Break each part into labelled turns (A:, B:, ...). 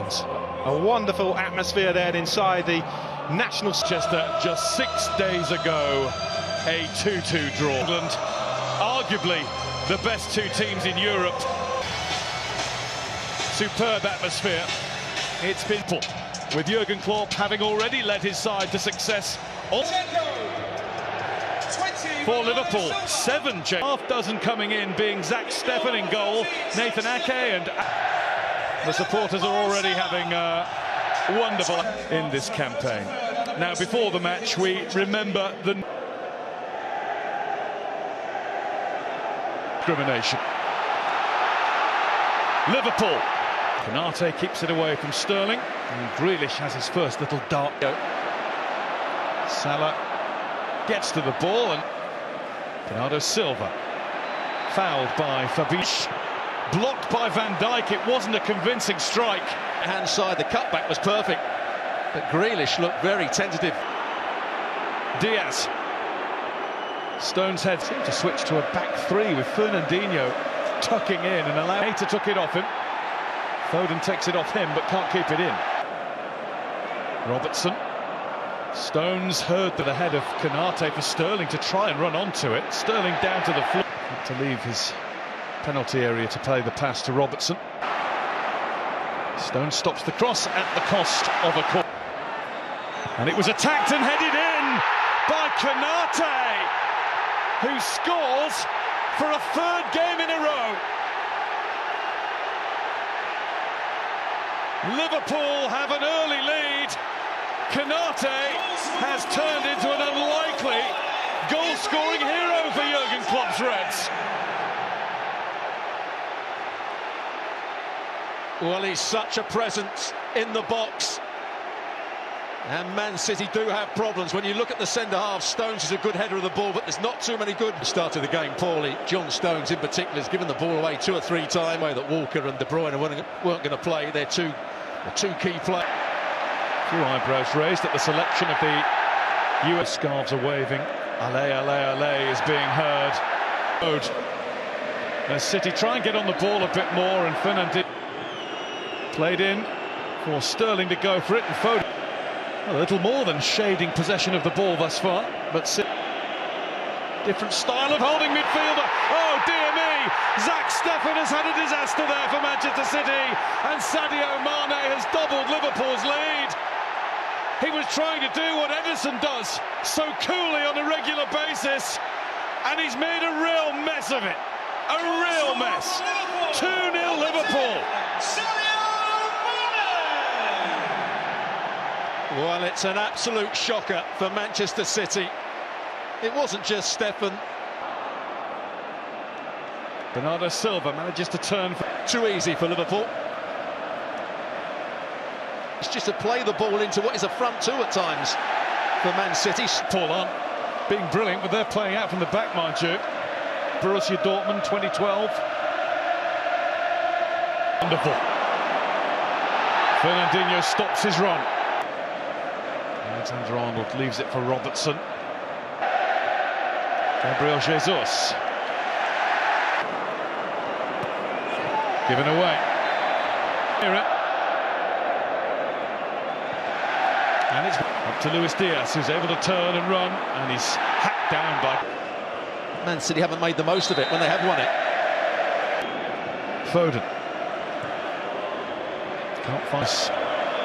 A: fans. A wonderful atmosphere there inside the National
B: Manchester just 6 days ago, a 2-2 draw. England, arguably the best two teams in Europe. Superb atmosphere. It's been with Jurgen Klopp having already led his side to success. For Liverpool, 7 changes. Half dozen coming in, being Zach Steffen in goal, Nathan Ake, and the supporters are already having wonderful in this campaign. Now, before the match, we remember the discrimination. Liverpool. Konate keeps it away from Sterling, and Grealish has his first little dart. Salah gets to the ball, and Bernardo Silva fouled by Fabinho, blocked by Van Dijk. It wasn't a convincing strike.
C: Hand side, the cutback was perfect, but Grealish looked very tentative.
B: Diaz. Stones head seemed to switch to a back three with Fernandinho tucking in and allowing to took it off him. Foden takes it off him but can't keep it in. Robertson. Stones heard to the head of Konate for Sterling to try and run onto it. Sterling down to the floor. To leave his penalty area to play the pass to Robertson. Stones stops the cross at the cost of a corner. And it was attacked and headed in by Konate, who scores for a third game in a row. Liverpool have an early lead. Konate has turned into an unlikely goal-scoring hero for Jurgen Klopp's Reds.
C: Well, he's such a presence in the box. And Man City do have problems. When you look at the centre-half, Stones is a good header of the ball, but there's not too many good. Started the game poorly. John Stones in particular has given the ball away 2 or 3 times. Way that Walker and De Bruyne weren't going to play. They're two key players.
B: A few eyebrows raised at the selection of the US. Scarves are waving. Allez, allez, allez is being heard. As City try and get on the ball a bit more, and Fernandinho played in for Sterling to go for it, and Foden a little more than shading possession of the ball thus far, but different style of holding midfielder. Oh dear me, Zach Steffen has had a disaster there for Manchester City, and Sadio Mane has doubled Liverpool's lead. He was trying to do what Ederson does so coolly on a regular basis, and he's made a real mess of it. A real mess. 2-0 Liverpool.
C: Well, it's an absolute shocker for Manchester City. It wasn't just Steffen.
B: Bernardo Silva manages to turn.
C: Too easy for Liverpool. It's just to play the ball into what is a front two at times for Man City.
B: Paul on being brilliant, but they're playing out from the back, mind you. Borussia Dortmund 2012. Wonderful. Fernandinho stops his run. Alexander-Arnold leaves it for Robertson. Gabriel Jesus. Given away. Hear it. And it's up to Luis Diaz, who's able to turn and run, and he's hacked down by...
C: Man City haven't made the most of it when they have won it.
B: Foden. Can't find...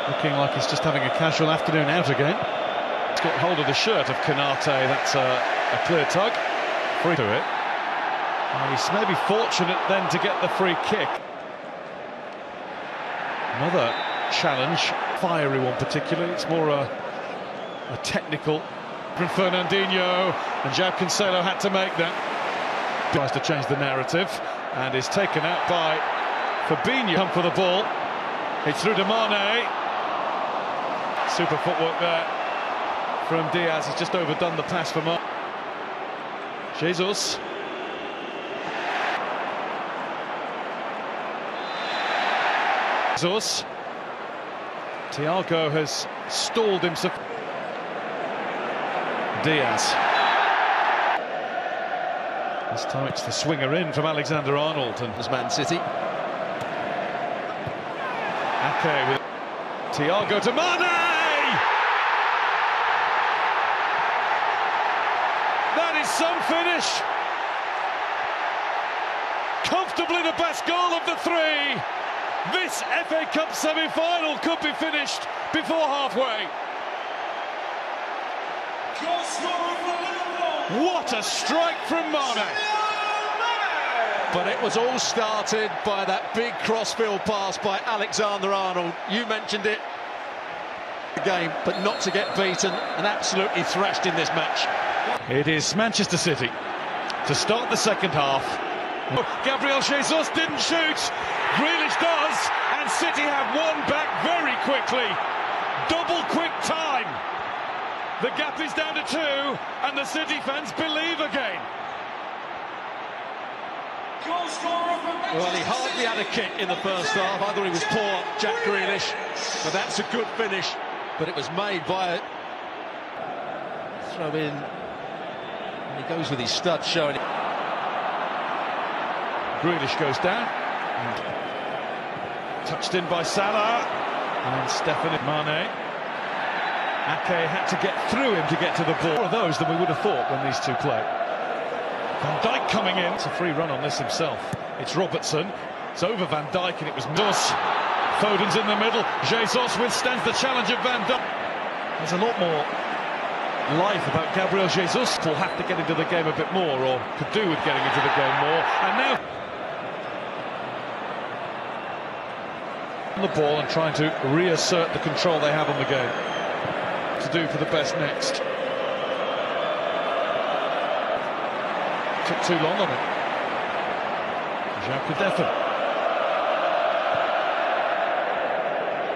B: Looking like he's just having a casual afternoon out again. He's got hold of the shirt of Konate. That's a clear tug. Free to it. And he's maybe fortunate then to get the free kick. Another challenge, fiery one particularly. It's more a technical. From Fernandinho, and João Cancelo had to make that. Tries to change the narrative and is taken out by Fabinho. Come for the ball. It's through to Mane. Super footwork there from Diaz. He's just overdone the pass for Mane. Jesus. Jesus. Thiago has stalled himself. Diaz. This time it's the swinger in from Alexander-Arnold, and
C: as Man City.
B: Ake with Thiago to Mane! That is some finish. Comfortably the best goal of the three. This FA Cup semi-final could be finished before halfway. What a strike from Mane!
C: But it was all started by that big crossfield pass by Alexander-Arnold. You mentioned it. The game, but not to get beaten and absolutely thrashed in this match.
B: It is Manchester City to start the second half. Gabriel Jesus didn't shoot. Grealish does, and City have won back very quickly. Double quick time. The gap is down to 2, and the City fans believe again.
C: Well, he hardly had a kick in the first half. I thought he was poor, Jack Grealish, but that's a good finish. But it was made by a throw in, and he goes with his stud showing.
B: Grealish goes down, touched in by Salah, and Stefan Mane. Ake had to get through him to get to the ball. More of those than we would have thought when these two play. Van Dijk coming in. It's a free run on this himself. It's Robertson. It's over Van Dijk, and it was Dus. Foden's in the middle. Jesus withstands the challenge of Van Dijk. There's a lot more life about Gabriel Jesus. Will have to get into the game a bit more, or could do with getting into the game more. And now on the ball and trying to reassert the control they have on the game. To do for the best next. Took too long on it. Jacques Deffen.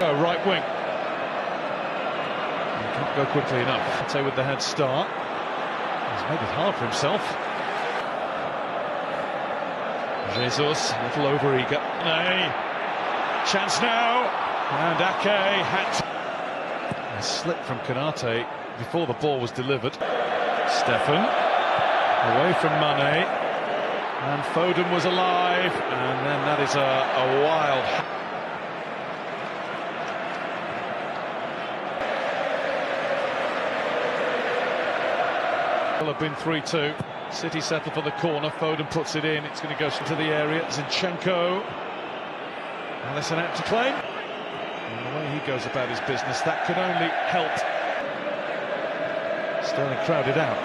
B: Oh, right wing. He can't go quickly enough. I'd say with the head start. He's made it hard for himself. Jesus, a little over-eager. Chance now. And Ake had to... A slip from Konate before the ball was delivered. Stefan away from Mane, and Foden was alive, and then that is a wild. Will have been 3-2. City settle for the corner. Foden puts it in. It's going to go into the area. Zinchenko. Alisson out to claim. And the way he goes about his business, that could only help. Sterling crowded out.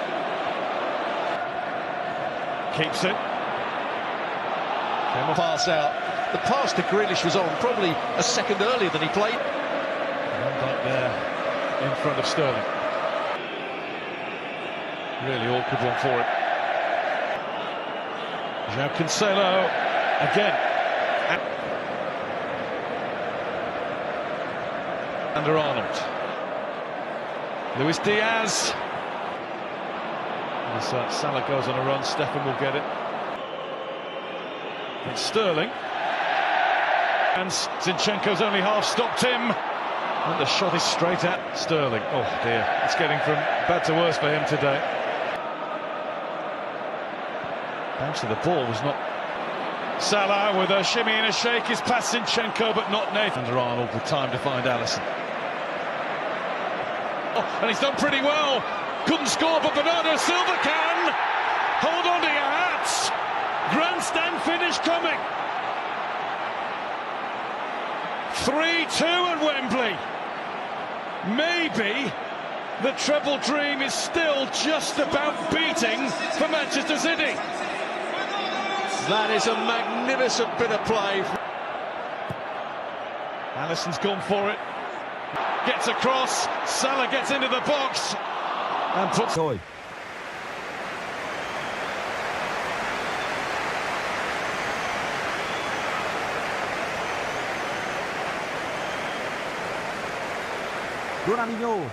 B: Keeps it. Came off.
C: Pass out. The pass to Grealish was on probably a second earlier than he played.
B: Van Dijk there in front of Sterling. Really awkward one for it. João Cancelo again. Under Arnold. Luis Diaz. As Salah goes on a run, Stefan will get it. It's Sterling. And Zinchenko's only half stopped him. And the shot is straight at Sterling. Oh dear, it's getting from bad to worse for him today. Bounce of the ball was not... Salah with a shimmy and a shake is past Zinchenko, but not Nathan. Under Arnold with time to find Alisson. Oh, and he's done pretty well. Couldn't score, but Bernardo Silva can. Hold on to your hats. Grandstand finish coming. 3-2 at Wembley. Maybe the treble dream is still just about beating for Manchester City.
C: That is a magnificent bit of play.
B: Alisson's gone for it. Gets across. Salah gets into the box and puts...
D: Ronaldinho